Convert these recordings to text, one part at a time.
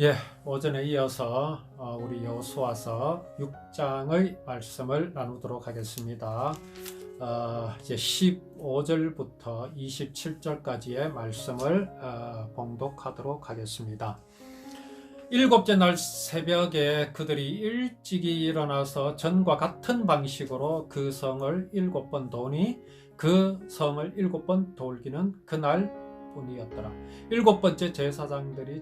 예, 오전에 이어서 우리 여호수아서 6장의 말씀을 나누도록 하겠습니다. 이제 15절부터 27절까지의 말씀을 봉독하도록 하겠습니다. 일곱째 날 새벽에 그들이 일찍이 일어나서 전과 같은 방식으로 그 성을 7번 도니 그 성을 7번 돌기는 그날 뿐이었더라. 7번째 제사장들이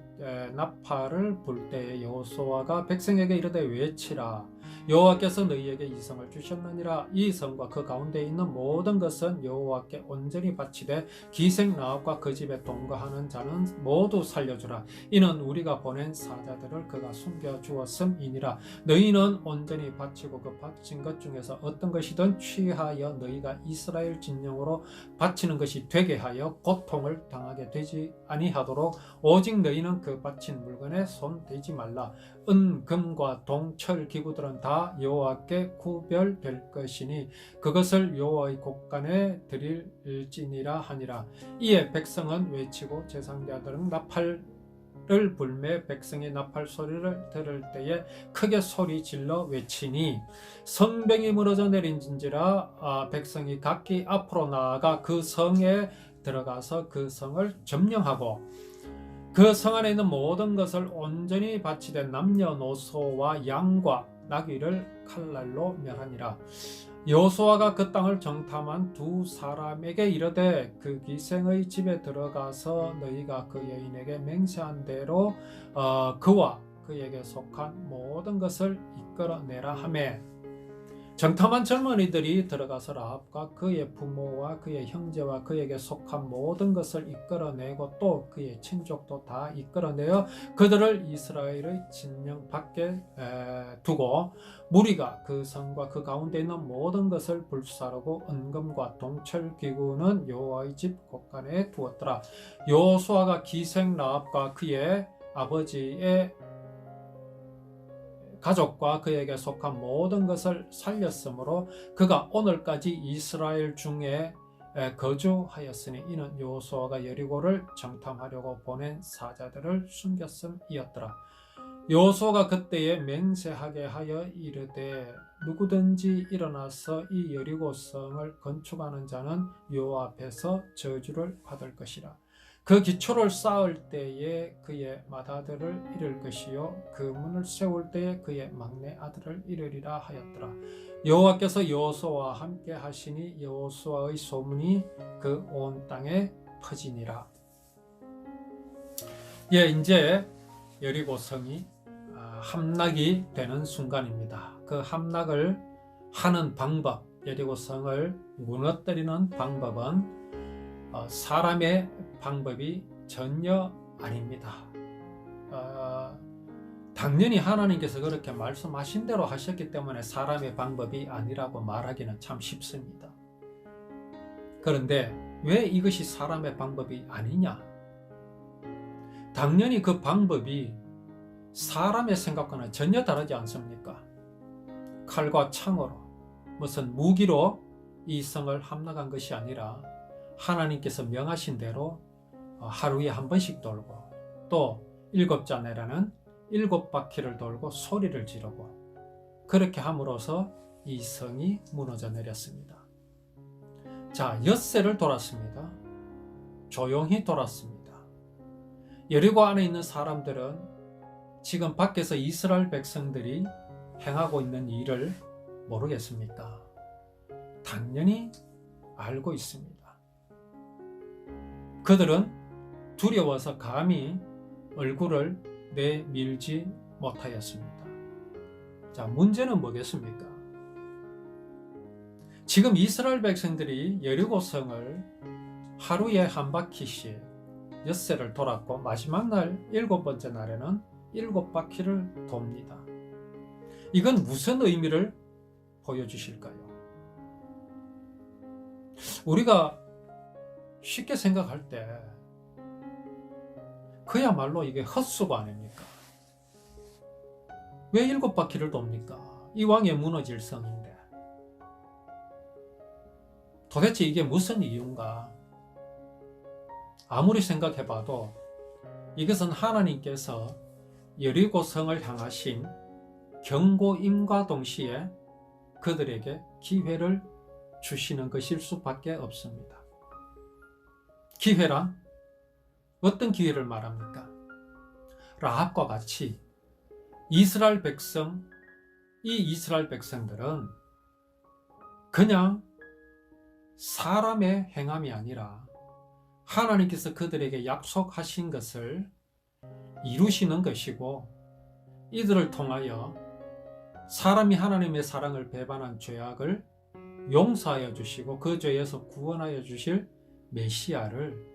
나팔을 불 때에 여호수아가 백성에게 이르되 외치라. 여호와께서 너희에게 이 성을 주셨느니라. 이 성과 그 가운데 있는 모든 것은 여호와께 온전히 바치되 기생 나합과 그 집에 동거하는 자는 모두 살려주라. 이는 우리가 보낸 사자들을 그가 숨겨 주었음이니라. 너희는 온전히 바치고 그 바친 것 중에서 어떤 것이든 취하여 너희가 이스라엘 진영으로 바치는 것이 되게 하여 고통을 당하게 되지 아니하도록 오직 너희는 그 바친 물건에 손 대지 말라. 은, 금과 동, 철, 기구들은 다 여호와께 구별될 것이니 그것을 여호와의 곳간에 드릴지니라 하니라. 이에 백성은 외치고 제사장들은 나팔을 불매 백성이 나팔 소리를 들을 때에 크게 소리 질러 외치니 성벽이 무너져 내린진지라. 백성이 각기 앞으로 나아가 그 성에 들어가서 그 성을 점령하고 그 성 안에 있는 모든 것을 온전히 바치된 남녀노소와 양과 나귀를 칼날로 멸하니라. 여호수아가 그 땅을 정탐한 두 사람에게 이르되 그 기생의 집에 들어가서 너희가 그 여인에게 맹세한 대로 그와 그에게 속한 모든 것을 이끌어내라 하매 정탐한 젊은이들이 들어가서 라합과 그의 부모와 그의 형제와 그에게 속한 모든 것을 이끌어내고 또 그의 친족도 다 이끌어내어 그들을 이스라엘의 진영 밖에 두고 무리가 그 성과 그 가운데 있는 모든 것을 불사르고 은금과 동철 기구는 여호와의 집 곳간에 두었더라. 여호수아가 기생 라합과 그의 아버지의 가족과 그에게 속한 모든 것을 살렸으므로 그가 오늘까지 이스라엘 중에 거주하였으니 이는 여호수아가 여리고를 정탐하려고 보낸 사자들을 숨겼음이었더라. 여호수아가 그때에 맹세하게 하여 이르되 누구든지 일어나서 이 여리고 성을 건축하는 자는 여호와 앞에서 저주를 받을 것이라. 그 기초를 쌓을 때에 그의 맏아들을 잃을 것이요 그 문을 세울 때에 그의 막내 아들을 잃으리라 하였더라. 여호와께서 여호수아와 함께 하시니 여호수아의 소문이 그 온 땅에 퍼지니라. 예, 이제 여리고 성이 함락이 되는 순간입니다. 그 함락을 하는 방법, 여리고 성을 무너뜨리는 방법은 사람의 방법이 전혀 아닙니다. 당연히 하나님께서 그렇게 말씀하신 대로 하셨기 때문에 사람의 방법이 아니라고 말하기는 참 쉽습니다. 그런데 왜 이것이 사람의 방법이 아니냐? 당연히 그 방법이 사람의 생각과는 전혀 다르지 않습니까? 칼과 창으로 무슨 무기로 이 성을 함락한 것이 아니라 하나님께서 명하신 대로 하루에 한 번씩 돌고 또 7자매라는 7바퀴를 돌고 소리를 지르고 그렇게 함으로써 이 성이 무너져 내렸습니다. 자, 엿새를 돌았습니다. 조용히 돌았습니다. 여리고 안에 있는 사람들은 지금 밖에서 이스라엘 백성들이 행하고 있는 일을 모르겠습니까? 당연히 알고 있습니다. 그들은 두려워서 감히 얼굴을 내밀지 못하였습니다. 자, 문제는 뭐겠습니까? 지금 이스라엘 백성들이 여리고 성을 하루에 한 바퀴씩 엿새를 돌았고 마지막 날 7번째 날에는 7바퀴를 돕니다. 이건 무슨 의미를 보여주실까요? 우리가 쉽게 생각할 때 그야말로 이게 헛수고 아닙니까? 왜 7바퀴를 돕니까? 이왕에 무너질 성인데 도대체 이게 무슨 이유인가? 아무리 생각해봐도 이것은 하나님께서 여리고성을 향하신 경고임과 동시에 그들에게 기회를 주시는 것일 수밖에 없습니다. 기회란 어떤 기회를 말합니까? 라합과 같이 이스라엘 백성들은 그냥 사람의 행함이 아니라 하나님께서 그들에게 약속하신 것을 이루시는 것이고, 이들을 통하여 사람이 하나님의 사랑을 배반한 죄악을 용서하여 주시고 그 죄에서 구원하여 주실 메시아를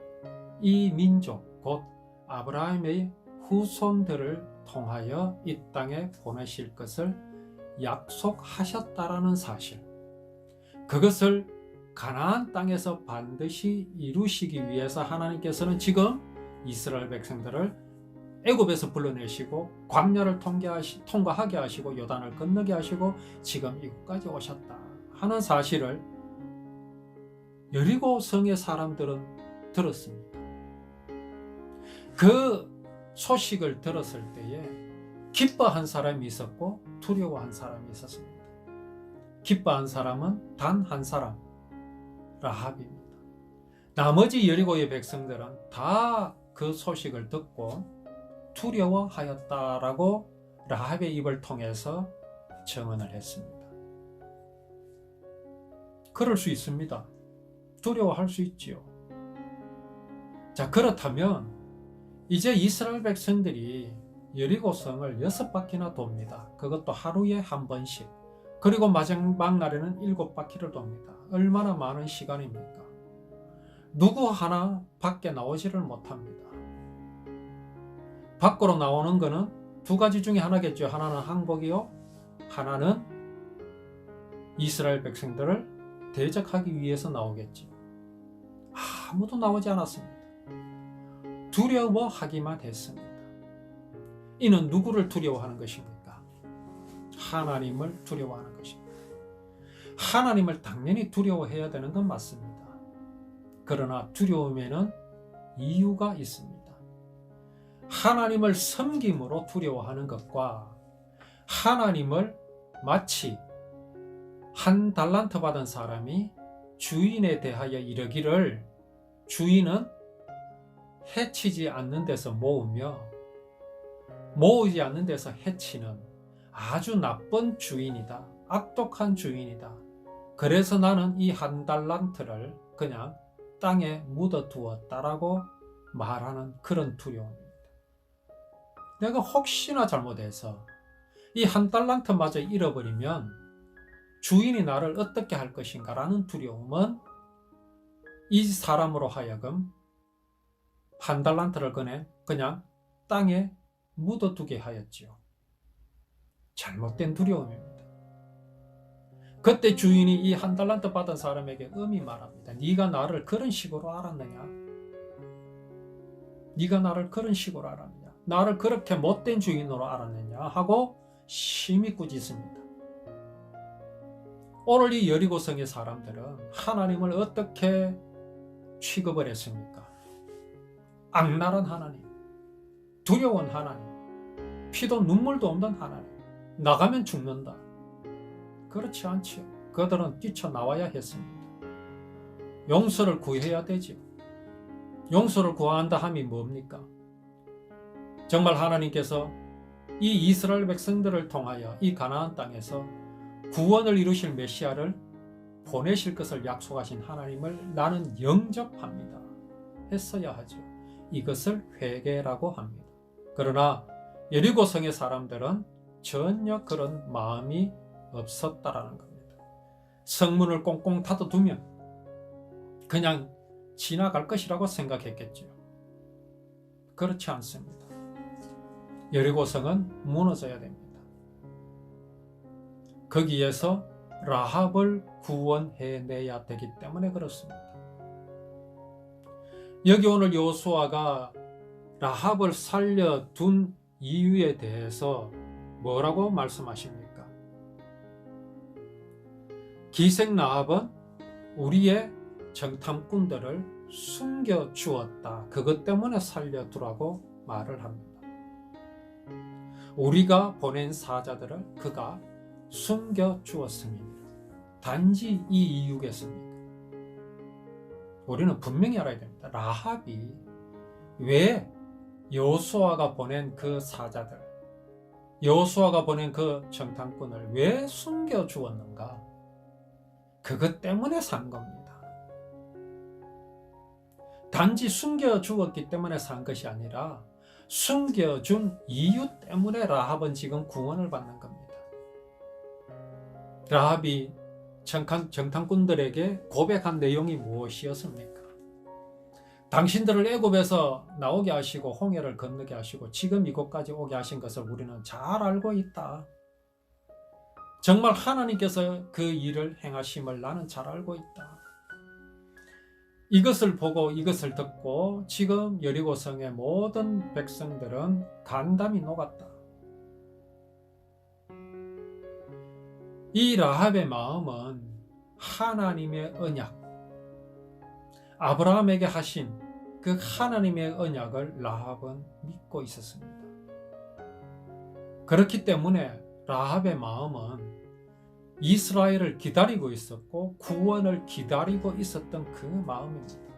이 민족 곧 아브라함의 후손들을 통하여 이 땅에 보내실 것을 약속하셨다라는 사실, 그것을 가나안 땅에서 반드시 이루시기 위해서 하나님께서는 지금 이스라엘 백성들을 애굽에서 불러내시고 광야를 통과하게 하시고 요단을 건너게 하시고 지금 이곳까지 오셨다 하는 사실을 여리고 성의 사람들은 들었습니다. 그 소식을 들었을 때에 기뻐한 사람이 있었고 두려워한 사람이 있었습니다. 기뻐한 사람은 단 한 사람, 라합입니다. 나머지 여리고의 백성들은 다 그 소식을 듣고 두려워하였다라고 라합의 입을 통해서 증언을 했습니다. 그럴 수 있습니다. 두려워할 수 있지요. 자, 그렇다면 이제 이스라엘 백성들이 여리고성을 6바퀴나 돕니다. 그것도 하루에 한 번씩. 그리고 마지막 날에는 7바퀴를 돕니다. 얼마나 많은 시간입니까? 누구 하나 밖에 나오지를 못합니다. 밖으로 나오는 것은 두 가지 중에 하나겠죠. 하나는 항복이요, 하나는 이스라엘 백성들을 대적하기 위해서 나오겠죠. 아무도 나오지 않았습니다. 두려워하기만 했습니다. 이는 누구를 두려워하는 것입니까? 하나님을 두려워하는 것입니다. 하나님을 당연히 두려워해야 되는 건 맞습니다. 그러나 두려움에는 이유가 있습니다. 하나님을 섬김으로 두려워하는 것과 하나님을 마치 한 달란트 받은 사람이 주인에 대하여 이르기를 주인은 해치지 않는 데서 모으며 모으지 않는 데서 해치는 아주 나쁜 주인이다. 악독한 주인이다. 그래서 나는 이 한 달란트를 그냥 땅에 묻어두었다라고 말하는 그런 두려움입니다. 내가 혹시나 잘못해서 이 한 달란트마저 잃어버리면 주인이 나를 어떻게 할 것인가 라는 두려움은 이 사람으로 하여금 한 달란트를 그냥 땅에 묻어두게 하였지요. 잘못된 두려움입니다. 그때 주인이 이 한 달란트 받은 사람에게 엄히 말합니다. 네가 나를 그런 식으로 알았느냐? 네가 나를 그런 식으로 알았느냐? 나를 그렇게 못된 주인으로 알았느냐? 하고 심히 꾸짖습니다. 오늘 이 여리고성의 사람들은 하나님을 어떻게 취급을 했습니까? 악랄한 하나님, 두려운 하나님, 피도 눈물도 없는 하나님, 나가면 죽는다. 그렇지 않지요. 그들은 뛰쳐나와야 했습니다. 용서를 구해야 되지요. 용서를 구한다 함이 뭡니까? 정말 하나님께서 이 이스라엘 백성들을 통하여 이 가나안 땅에서 구원을 이루실 메시아를 보내실 것을 약속하신 하나님을 나는 영접합니다. 했어야 하죠. 이것을 회개라고 합니다. 그러나 여리고성의 사람들은 전혀 그런 마음이 없었다라는 겁니다. 성문을 꽁꽁 닫아두면 그냥 지나갈 것이라고 생각했겠죠. 그렇지 않습니다. 여리고성은 무너져야 됩니다. 거기에서 라합을 구원해내야 되기 때문에 그렇습니다. 여기 오늘 여호수아가 라합을 살려둔 이유에 대해서 뭐라고 말씀하십니까? 기생 라합은 우리의 정탐꾼들을 숨겨주었다. 그것 때문에 살려두라고 말을 합니다. 우리가 보낸 사자들을 그가 숨겨 주었음이니라. 단지 이 이유겠습니까? 우리는 분명히 알아야 됩니다. 라합이 왜 여호수아가 보낸 그 사자들, 여호수아가 보낸 그 정탐꾼을 왜 숨겨 주었는가? 그것 때문에 산 겁니다. 단지 숨겨 주었기 때문에 산 것이 아니라 숨겨준 이유 때문에 라합은 지금 구원을 받는 겁니다. 라합이 정탐꾼들에게 고백한 내용이 무엇이었습니까? 당신들을 애굽에서 나오게 하시고 홍해를 건너게 하시고 지금 이곳까지 오게 하신 것을 우리는 잘 알고 있다. 정말 하나님께서 그 일을 행하심을 나는 잘 알고 있다. 이것을 보고 이것을 듣고 지금 여리고성의 모든 백성들은 간담이 녹았다. 이 라합의 마음은 하나님의 언약, 아브라함에게 하신 그 하나님의 언약을 라합은 믿고 있었습니다. 그렇기 때문에 라합의 마음은 이스라엘을 기다리고 있었고 구원을 기다리고 있었던 그 마음입니다.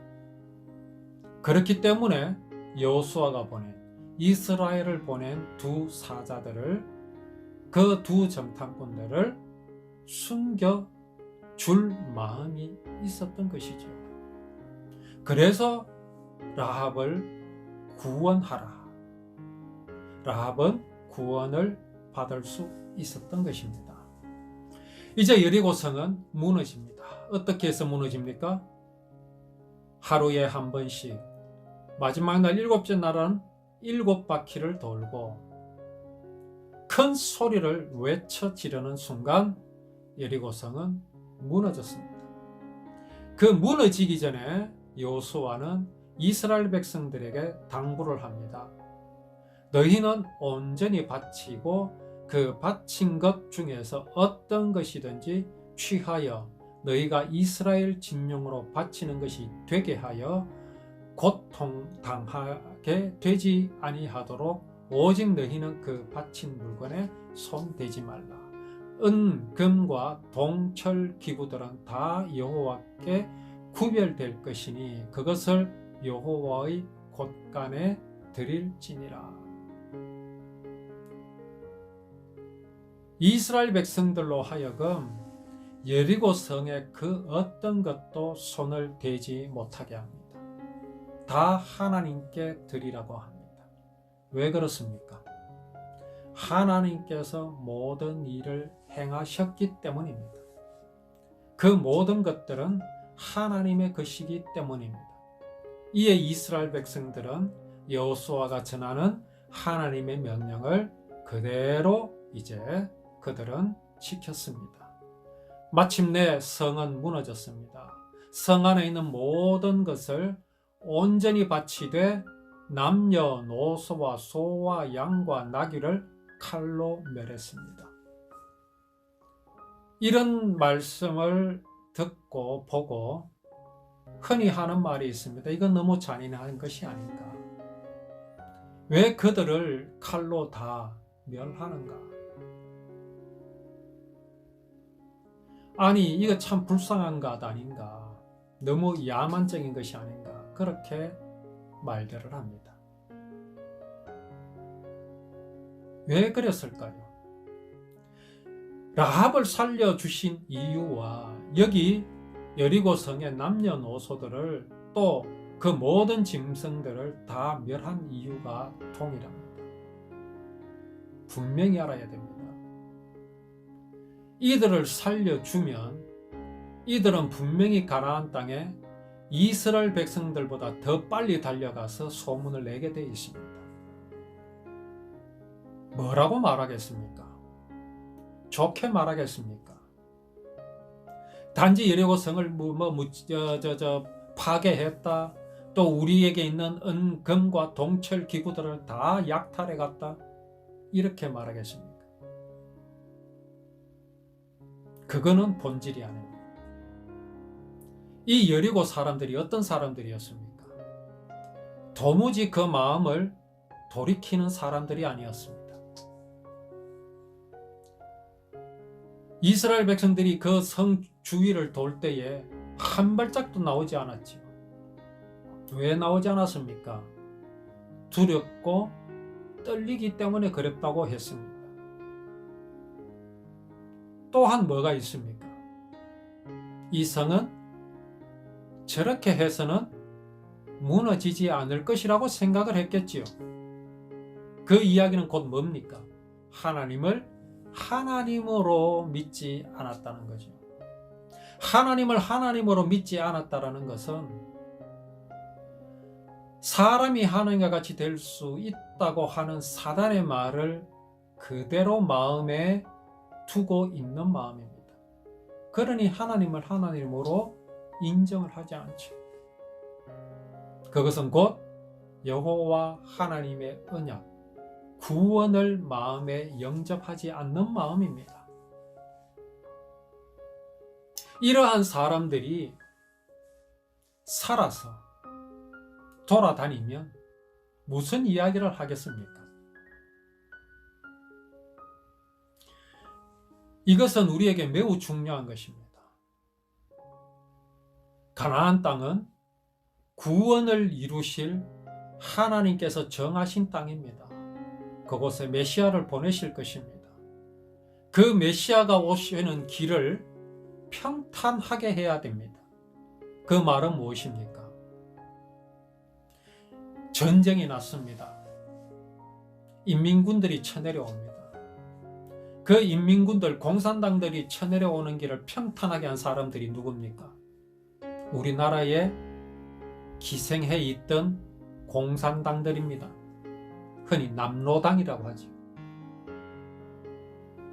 그렇기 때문에 여호수아가 보낸, 이스라엘을 보낸 두 사자들을, 그 두 정탐꾼들을 숨겨 줄 마음이 있었던 것이죠. 그래서 라합을 구원하라. 라합은 구원을 받을 수 있었던 것입니다. 이제 여리고성은 무너집니다. 어떻게 해서 무너집니까? 하루에 한 번씩, 마지막 날 7째 날은 7바퀴를 돌고 큰 소리를 외쳐 지르는 순간 여리고성은 무너졌습니다. 그 무너지기 전에 여호수아는 이스라엘 백성들에게 당부를 합니다. 너희는 온전히 바치고 그 바친 것 중에서 어떤 것이든지 취하여 너희가 이스라엘 진용으로 바치는 것이 되게 하여 고통당하게 되지 아니하도록 오직 너희는 그 바친 물건에 손대지 말라. 은, 금과 동철 기구들은 다 여호와께 구별될 것이니 그것을 여호와의 곳간에 드릴지니라. 이스라엘 백성들로 하여금 여리고 성에 그 어떤 것도 손을 대지 못하게 합니다. 다 하나님께 드리라고 합니다. 왜 그렇습니까? 하나님께서 모든 일을 행하셨기 때문입니다. 그 모든 것들은 하나님의 것이기 때문입니다. 이에 이스라엘 백성들은 여호수아가 전하는 하나님의 명령을 그대로 이제 그들은 지켰습니다. 마침내 성은 무너졌습니다. 성 안에 있는 모든 것을 온전히 바치되 남녀노소와 소와 양과 나귀를 칼로 멸했습니다. 이런 말씀을 듣고 보고 흔히 하는 말이 있습니다. 이건 너무 잔인한 것이 아닌가? 왜 그들을 칼로 다 멸하는가? 아니, 이거 참 불쌍한 것 아닌가? 너무 야만적인 것이 아닌가? 그렇게 말들을 합니다. 왜 그랬을까요? 라합을 살려주신 이유와 여기 여리고성의 남녀노소들을 또 그 모든 짐승들을 다 멸한 이유가 동일합니다. 분명히 알아야 됩니다. 이들을 살려주면 이들은 분명히 가나안 땅에 이스라엘 백성들보다 더 빨리 달려가서 소문을 내게 되어 있습니다. 뭐라고 말하겠습니까? 좋게 말하겠습니까? 단지 여리고성을 파괴했다. 또 우리에게 있는 은, 금과 동철 기구들을 다 약탈해 갔다. 이렇게 말하겠습니까? 그거는 본질이 아닙니다. 이 여리고 사람들이 어떤 사람들이었습니까? 도무지 그 마음을 돌이키는 사람들이 아니었습니다. 이스라엘 백성들이 그 성 주위를 돌 때에 한 발짝도 나오지 않았지요. 왜 나오지 않았습니까? 두렵고 떨리기 때문에 그랬다고 했습니다. 또한 뭐가 있습니까? 이 성은 저렇게 해서는 무너지지 않을 것이라고 생각을 했겠지요. 그 이야기는 곧 뭡니까? 하나님을 하나님으로 믿지 않았다는 거죠. 하나님을 하나님으로 믿지 않았다는 것은 사람이 하나님과 같이 될 수 있다고 하는 사단의 말을 그대로 마음에 두고 있는 마음입니다. 그러니 하나님을 하나님으로 인정을 하지 않죠. 그것은 곧 여호와 하나님의 언약, 구원을 마음에 영접하지 않는 마음입니다. 이러한 사람들이 살아서 돌아다니면 무슨 이야기를 하겠습니까? 이것은 우리에게 매우 중요한 것입니다. 가나안 땅은 구원을 이루실 하나님께서 정하신 땅입니다. 그곳에 메시아를 보내실 것입니다. 그 메시아가 오시는 길을 평탄하게 해야 됩니다. 그 말은 무엇입니까? 전쟁이 났습니다. 인민군들이 쳐내려옵니다. 그 인민군들, 공산당들이 쳐내려오는 길을 평탄하게 한 사람들이 누굽니까? 우리나라에 기생해 있던 공산당들입니다. 흔히 남로당이라고 하죠.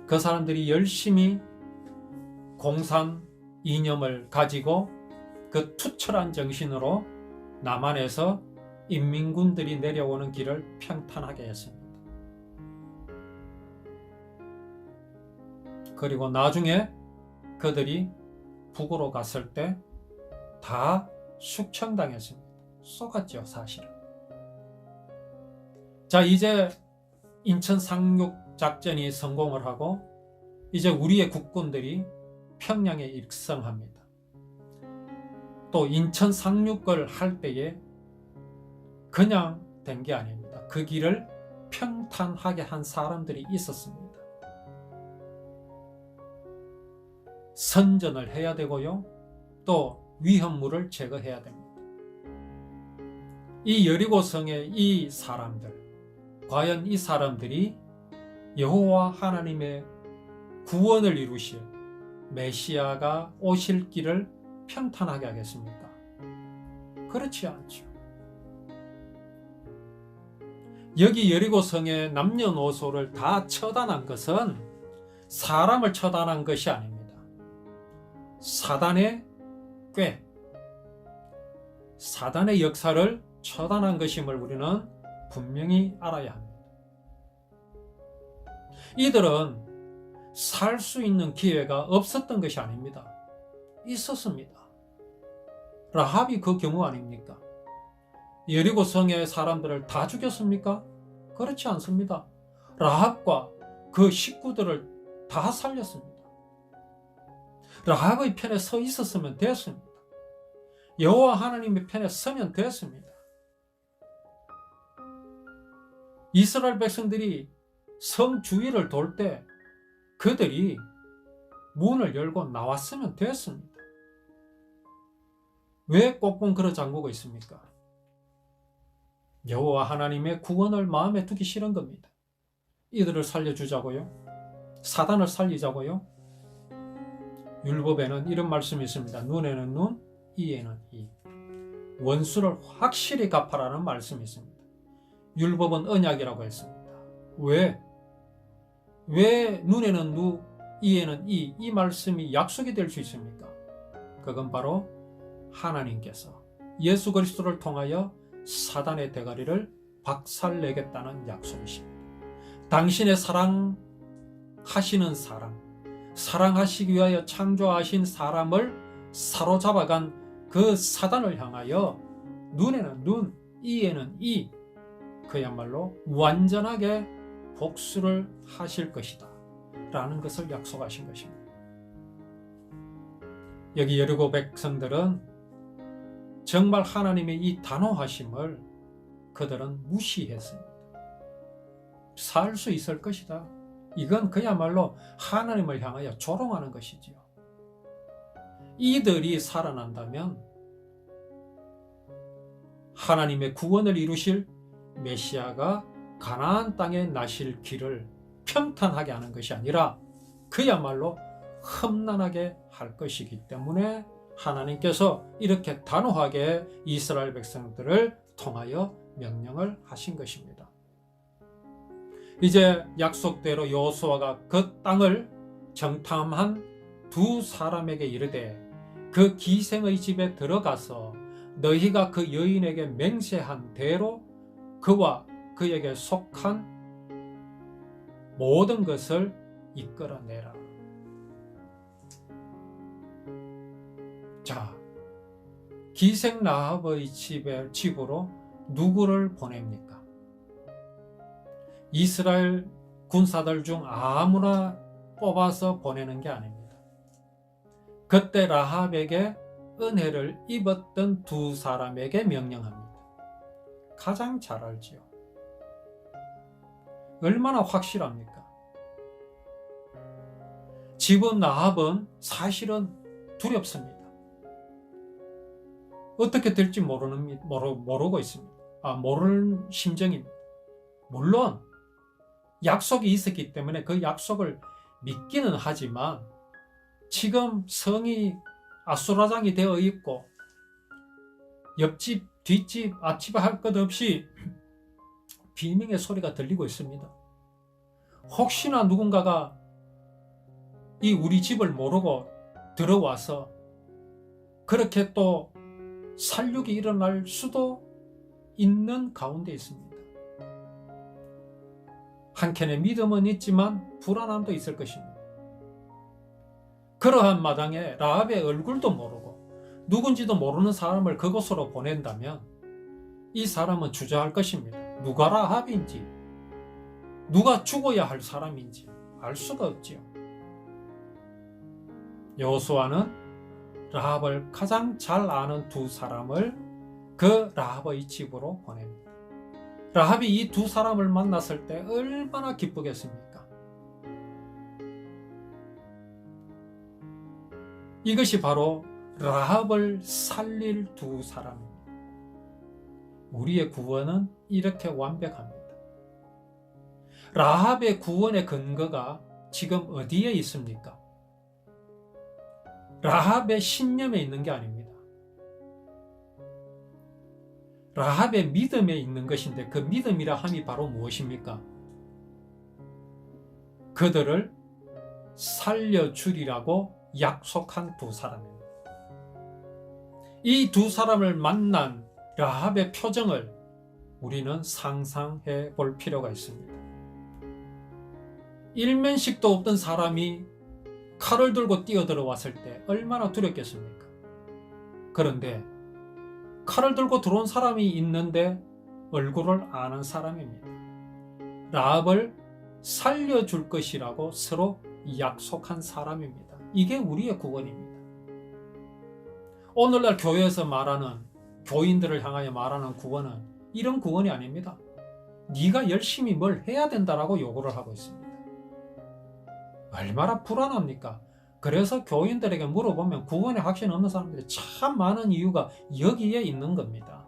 그 사람들이 열심히 공산 이념을 가지고 그 투철한 정신으로 남한에서 인민군들이 내려오는 길을 평탄하게 했습니다. 그리고 나중에 그들이 북으로 갔을 때 다 숙청당했습니다. 쏘갔죠, 사실은. 자, 이제 인천 상륙 작전이 성공을 하고 이제 우리의 국군들이 평양에 입성합니다. 또 인천 상륙을 할 때에 그냥 된 게 아닙니다. 그 길을 평탄하게 한 사람들이 있었습니다. 선전을 해야 되고요. 또 위험물을 제거해야 됩니다. 이 여리고성의 이 사람들, 과연 이 사람들이 여호와 하나님의 구원을 이루실 메시아가 오실 길을 평탄하게 하겠습니까? 그렇지 않죠. 여기 여리고성의 남녀노소를 다 처단한 것은 사람을 처단한 것이 아닙니다. 사단의 꾀, 사단의 역사를 처단한 것임을 우리는 분명히 알아야 합니다. 이들은 살 수 있는 기회가 없었던 것이 아닙니다. 있었습니다. 라합이 그 경우 아닙니까? 여리고성의 사람들을 다 죽였습니까? 그렇지 않습니다. 라합과 그 식구들을 다 살렸습니다. 라합의 편에 서 있었으면 됐습니다. 여호와 하나님의 편에 서면 됐습니다. 이스라엘 백성들이 성 주위를 돌 때 그들이 문을 열고 나왔으면 됐습니다. 왜 꽁꽁 걸어 잠그고 있습니까? 여호와 하나님의 구원을 마음에 두기 싫은 겁니다. 이들을 살려주자고요? 사단을 살리자고요? 율법에는 이런 말씀이 있습니다. 눈에는 눈, 이에는 이. 원수를 확실히 갚아라는 말씀이 있습니다. 율법은 언약이라고 했습니다. 왜 눈에는 눈, 이에는 이, 이 말씀이 약속이 될 수 있습니까? 그건 바로 하나님께서 예수 그리스도를 통하여 사단의 대가리를 박살내겠다는 약속이십니다. 당신의 사랑하시는 사람, 사랑하시기 위하여 창조하신 사람을 사로잡아간 그 사단을 향하여 눈에는 눈, 이에는 이, 그야말로 완전하게 복수를 하실 것이다 라는 것을 약속하신 것입니다. 여기 여리고 백성들은 정말 하나님의 이 단호하심을 그들은 무시했습니다. 살 수 있을 것이다. 이건 그야말로 하나님을 향하여 조롱하는 것이지요. 이들이 살아난다면 하나님의 구원을 이루실 메시아가 가나안 땅에 나실 길을 평탄하게 하는 것이 아니라 그야말로 험난하게 할 것이기 때문에 하나님께서 이렇게 단호하게 이스라엘 백성들을 통하여 명령을 하신 것입니다. 이제 약속대로 여호수아가 그 땅을 정탐한 두 사람에게 이르되 그 기생의 집에 들어가서 너희가 그 여인에게 맹세한 대로 그와 그에게 속한 모든 것을 이끌어내라. 자, 기생 라합의 집으로 누구를 보냅니까? 이스라엘 군사들 중 아무나 뽑아서 보내는 게 아닙니다. 그때 라합에게 은혜를 입었던 두 사람에게 명령합니다. 가장 잘 알지요. 얼마나 확실합니까? 지금 라합은 사실은 두렵습니다. 어떻게 될지 모르고 있습니다. 모르는 심정입니다. 물론 약속이 있었기 때문에 그 약속을 믿기는 하지만 지금 성이 아수라장이 되어 있고 옆집, 뒷집, 앞집 할 것 없이 비명의 소리가 들리고 있습니다. 혹시나 누군가가 이 우리 집을 모르고 들어와서 그렇게 또 살육이 일어날 수도 있는 가운데 있습니다. 한켠에 믿음은 있지만 불안함도 있을 것입니다. 그러한 마당에 라합의 얼굴도 모르고 누군지도 모르는 사람을 그곳으로 보낸다면 이 사람은 주저할 것입니다. 누가 라합인지, 누가 죽어야 할 사람인지 알 수가 없지요. 여호수아는 라합을 가장 잘 아는 두 사람을 그 라합의 집으로 보냅니다. 라합이 이 두 사람을 만났을 때 얼마나 기쁘겠습니까? 이것이 바로 라합을 살릴 두 사람입니다. 우리의 구원은 이렇게 완벽합니다. 라합의 구원의 근거가 지금 어디에 있습니까? 라합의 신념에 있는 게 아닙니다. 라합의 믿음에 있는 것인데 그 믿음이라 함이 바로 무엇입니까? 그들을 살려주리라고 약속한 두 사람입니다. 이 두 사람을 만난 라합의 표정을 우리는 상상해 볼 필요가 있습니다. 일면식도 없던 사람이 칼을 들고 뛰어들어왔을 때 얼마나 두렵겠습니까? 그런데 칼을 들고 들어온 사람이 있는데 얼굴을 아는 사람입니다. 라합을 살려줄 것이라고 서로 약속한 사람입니다. 이게 우리의 구원입니다. 오늘날 교회에서 말하는, 교인들을 향하여 말하는 구원은 이런 구원이 아닙니다. 네가 열심히 뭘 해야 된다라고 요구를 하고 있습니다. 얼마나 불안합니까? 그래서 교인들에게 물어보면 구원에 확신 없는 사람들이 참 많은 이유가 여기에 있는 겁니다.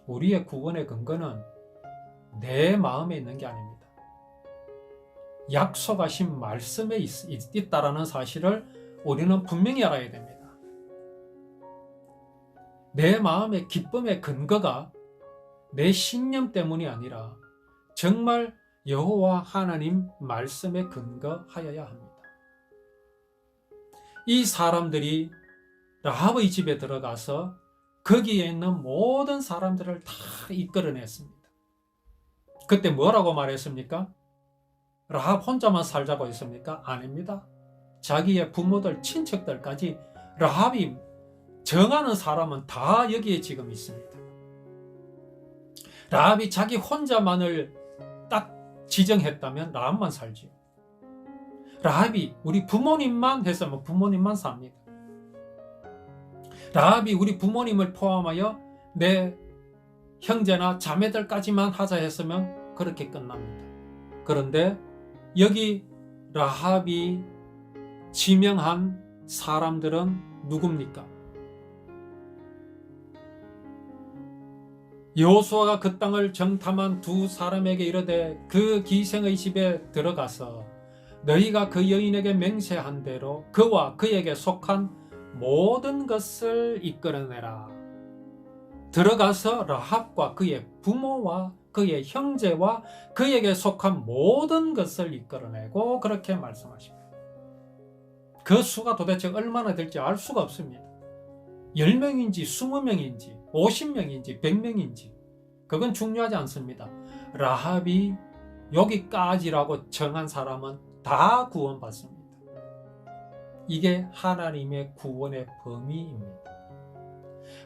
우리의 구원의 근거는 내 마음에 있는 게 아닙니다. 약속하신 말씀에 있다라는 사실을 우리는 분명히 알아야 됩니다. 내 마음의 기쁨의 근거가 내 신념 때문이 아니라 정말 여호와 하나님 말씀에 근거하여야 합니다. 이 사람들이 라합의 집에 들어가서 거기에 있는 모든 사람들을 다 이끌어냈습니다. 그때 뭐라고 말했습니까? 라합 혼자만 살자고 했습니까? 아닙니다. 자기의 부모들, 친척들까지 라합이 정하는 사람은 다 여기에 지금 있습니다. 라합이 자기 혼자만을 딱 지정했다면 라합만 살지요. 라합이 우리 부모님만 했으면 부모님만 삽니다. 라합이 우리 부모님을 포함하여 내 형제나 자매들까지만 하자 했으면 그렇게 끝납니다. 그런데 여기 라합이 지명한 사람들은 누굽니까? 여호수아가 그 땅을 정탐한 두 사람에게 이르되 그 기생의 집에 들어가서 너희가 그 여인에게 맹세한 대로 그와 그에게 속한 모든 것을 이끌어내라. 들어가서 라합과 그의 부모와 그의 형제와 그에게 속한 모든 것을 이끌어내고 그렇게 말씀하십니다. 그 수가 도대체 얼마나 될지 알 수가 없습니다. 10명인지 20명인지 50명인지 100명인지 그건 중요하지 않습니다. 라합이 여기까지라고 정한 사람은 다 구원받습니다. 이게 하나님의 구원의 범위입니다.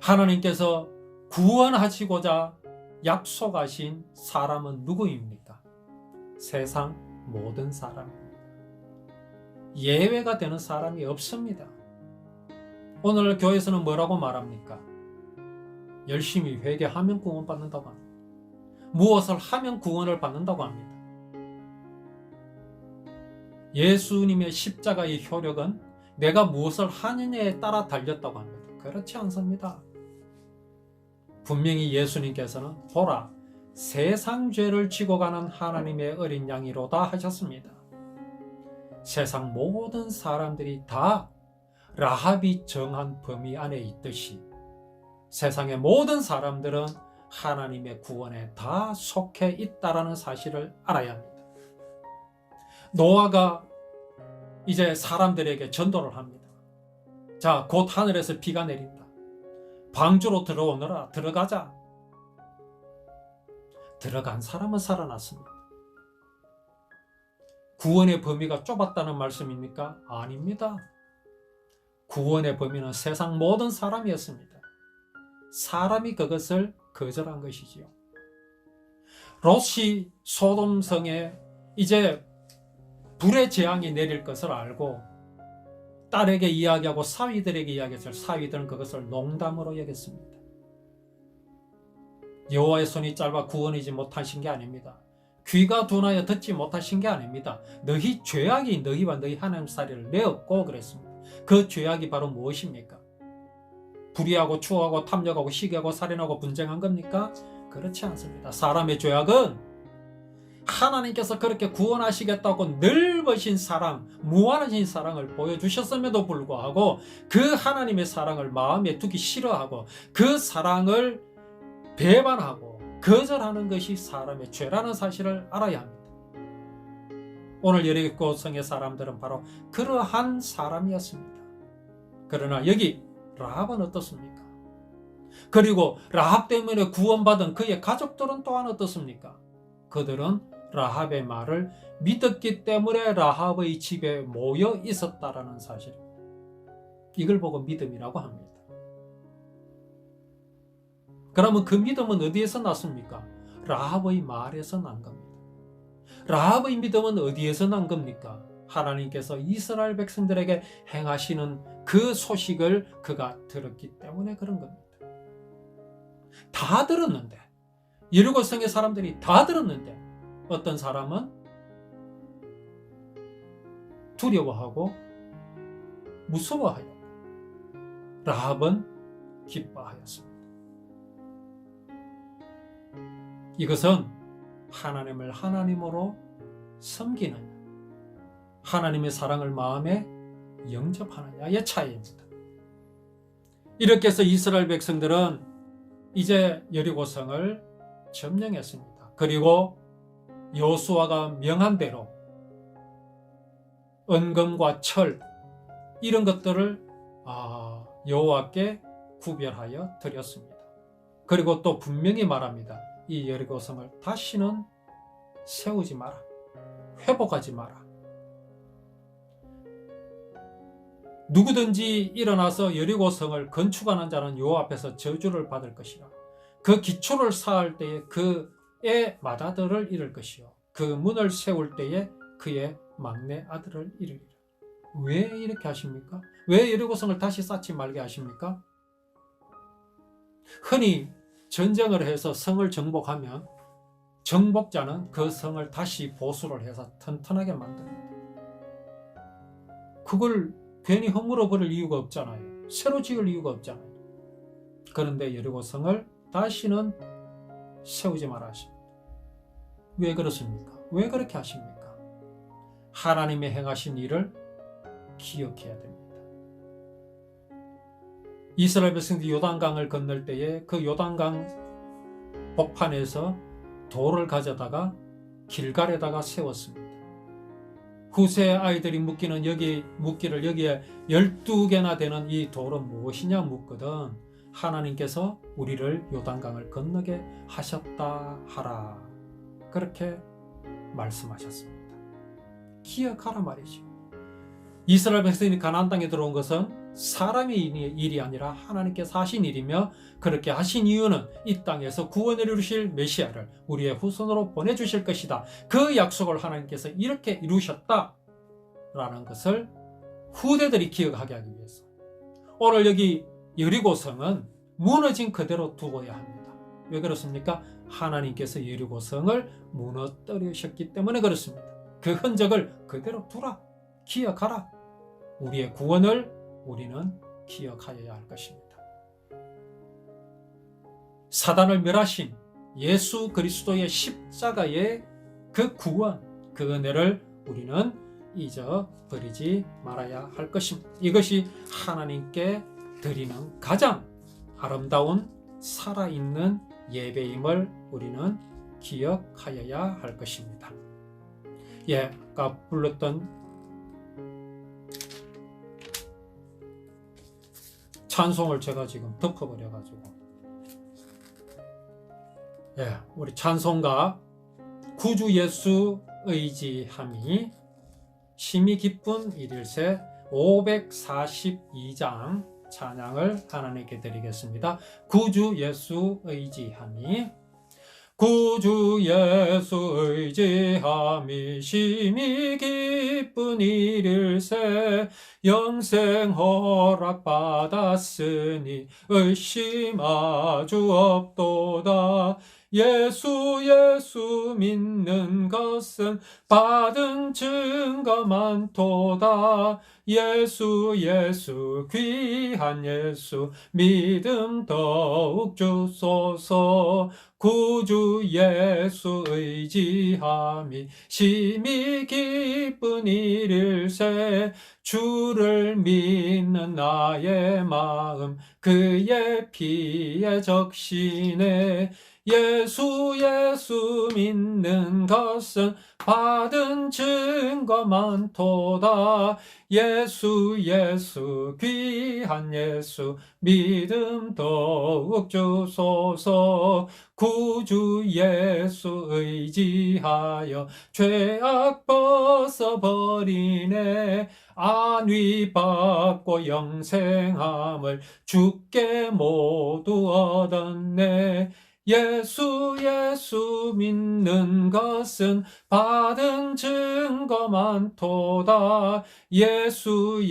하나님께서 구원하시고자 약속하신 사람은 누구입니까? 세상 모든 사람입니다. 예외가 되는 사람이 없습니다. 오늘 교회에서는 뭐라고 말합니까? 열심히 회개하면 구원받는다고 합니다. 무엇을 하면 구원을 받는다고 합니다. 예수님의 십자가의 효력은 내가 무엇을 하느냐에 따라 달렸다고 합니다. 그렇지 않습니다. 분명히 예수님께서는 보라, 세상 죄를 지고 가는 하나님의 어린 양이로다 하셨습니다. 세상 모든 사람들이 다 라합이 정한 범위 안에 있듯이 세상의 모든 사람들은 하나님의 구원에 다 속해 있다라는 사실을 알아야 합니다. 노아가 이제 사람들에게 전도를 합니다. 자, 곧 하늘에서 비가 내린다. 방주로 들어오너라. 들어가자. 들어간 사람은 살아났습니다. 구원의 범위가 좁았다는 말씀입니까? 아닙니다. 구원의 범위는 세상 모든 사람이었습니다. 사람이 그것을 거절한 것이지요. 롯이 소돔성에 이제 불의 재앙이 내릴 것을 알고 딸에게 이야기하고 사위들에게 이야기했을 사위들은 그것을 농담으로 여겼습니다. 여호와의 손이 짧아 구원이지 못하신 게 아닙니다. 귀가 둔하여 듣지 못하신 게 아닙니다. 너희 죄악이 너희와 너희 하나님 사이를 내었고 그랬습니다. 그 죄악이 바로 무엇입니까? 불의하고 추하고 탐욕하고 시기하고 살인하고 분쟁한 겁니까? 그렇지 않습니다. 사람의 죄악은 하나님께서 그렇게 구원하시겠다고 넓으신 사랑, 무한하신 사랑을 보여주셨음에도 불구하고 그 하나님의 사랑을 마음에 두기 싫어하고 그 사랑을 배반하고 거절하는 것이 사람의 죄라는 사실을 알아야 합니다. 오늘 여리고 성의 사람들은 바로 그러한 사람이었습니다. 그러나 여기 라합은 어떻습니까? 그리고 라합 때문에 구원받은 그의 가족들은 또한 어떻습니까? 그들은 라합의 말을 믿었기 때문에 라합의 집에 모여 있었다라는 사실입니다. 이걸 보고 믿음이라고 합니다. 그러면 그 믿음은 어디에서 났습니까? 라합의 말에서 난 겁니다. 라합의 믿음은 어디에서 난 겁니까? 하나님께서 이스라엘 백성들에게 행하시는 그 소식을 그가 들었기 때문에 그런 겁니다. 다 들었는데, 여리고 성의 사람들이 다 들었는데 어떤 사람은 두려워하고 무서워하였고 라합은 기뻐하였습니다. 이것은 하나님을 하나님으로 섬기느냐, 하나님의 사랑을 마음에 영접하느냐의 차이입니다. 이렇게 해서 이스라엘 백성들은 이제 여리고성을 점령했습니다. 그리고 여호수아가 명한 대로 은금과 철 이런 것들을 여호와께 구별하여 드렸습니다. 그리고 또 분명히 말합니다. 이 여리고성을 다시는 세우지 마라. 회복하지 마라. 누구든지 일어나서 여리고성을 건축하는 자는 여호와 앞에서 저주를 받을 것이라. 그 기초를 쌓을 때에 그의 맏아들을 잃을 것이요 그 문을 세울 때에 그의 막내 아들을 잃으리라. 왜 이렇게 하십니까? 왜 여리고성을 다시 쌓지 말게 하십니까? 흔히 전쟁을 해서 성을 정복하면 정복자는 그 성을 다시 보수를 해서 튼튼하게 만듭니다. 그걸 괜히 허물어 버릴 이유가 없잖아요. 새로 지을 이유가 없잖아요. 그런데 여리고성을 다시는 세우지 말아 하십니다. 왜 그렇습니까? 왜 그렇게 하십니까? 하나님의 행하신 일을 기억해야 됩니다. 이스라엘 백성들이 요단강을 건널 때에 그 요단강 복판에서 돌을 가져다가 길갈에다가 세웠습니다. 후세 아이들이 묻기를 여기에 12개나 되는 이 돌은 무엇이냐 묻거든 하나님께서 우리를 요단강을 건너게 하셨다 하라. 그렇게 말씀하셨습니다. 기억하라 말이죠. 이스라엘 백성이 가나안 땅에 들어온 것은 사람의 일이 아니라 하나님께서 하신 일이며 그렇게 하신 이유는 이 땅에서 구원을 이루실 메시아를 우리의 후손으로 보내주실 것이다. 그 약속을 하나님께서 이렇게 이루셨다라는 것을 후대들이 기억하게 하기 위해서 오늘 여기 여리고성은 무너진 그대로 두어야 합니다. 왜 그렇습니까? 하나님께서 여리고성을 무너뜨리셨기 때문에 그렇습니다. 그 흔적을 그대로 두라. 기억하라. 우리의 구원을 우리는 기억하여야 할 것입니다. 사단을 멸하신 예수 그리스도의 십자가의 그 구원, 그 은혜를 우리는 잊어버리지 말아야 할 것입니다. 이것이 하나님께 드리는 가장 아름다운 살아있는 예배임을 우리는 기억하여야 할 것입니다. 아까 불렀던 찬송을 제가 지금 덮어버려가지고 우리 찬송가 구주 예수 의지함이 심히 기쁜 일일새 542장 찬양을 하나님께 드리겠습니다. 구주 예수 의지함이 구주 예수 의지함이 심히 기쁜 일일새 영생 허락받았으니 의심 아주 없도다. 예수 믿는 것은 받은 증거 많도다. 예수 귀한 예수 믿음 더욱 주소서. 구주 예수 의지함이 심히 기쁜 일일새 주를 믿는 나의 마음 그의 피에 적시네. 예수 믿는 것은 받은 증거 많도다. 예수 귀한 예수 믿음 더욱 주소서. 구주 예수 의지하여 죄악 벗어버리네. 안위 받고 영생함을 주께 모두 얻었네. 예수 믿는 것은 받은 증거 많도다. 예수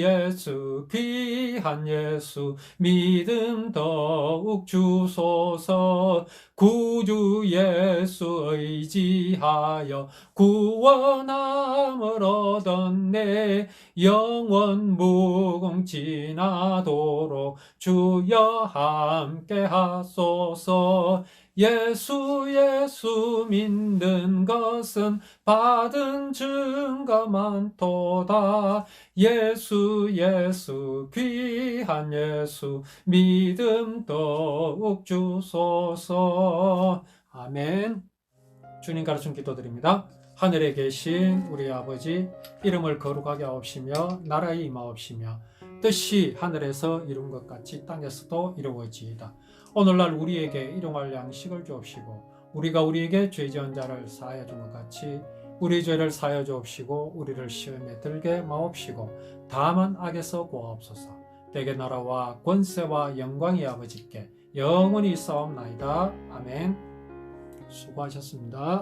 귀한 예수 믿음 더욱 주소서. 구주 예수 의지하여 구원함을 얻었네. 영원 무궁 지나도록 주여 함께 하소서. 예수 믿는 것은 받은 증거 많도다. 예수 귀한 예수 믿음 더욱 주소서. 아멘. 주님 가르침 기도드립니다. 하늘에 계신 우리 아버지, 이름을 거룩하게 하옵시며 나라의 임하옵시며 뜻이 하늘에서 이룬 것 같이 땅에서도 이루어지이다. 오늘날 우리에게 일용할 양식을 주옵시고 우리가 우리에게 죄 지은 자를 사하여 준 것 같이 우리 죄를 사하여 주옵시고 우리를 시험에 들게 마옵시고 다만 악에서 구하옵소서. 대개 나라와 권세와 영광이 아버지께 영원히 있사옵나이다. 아멘. 수고하셨습니다.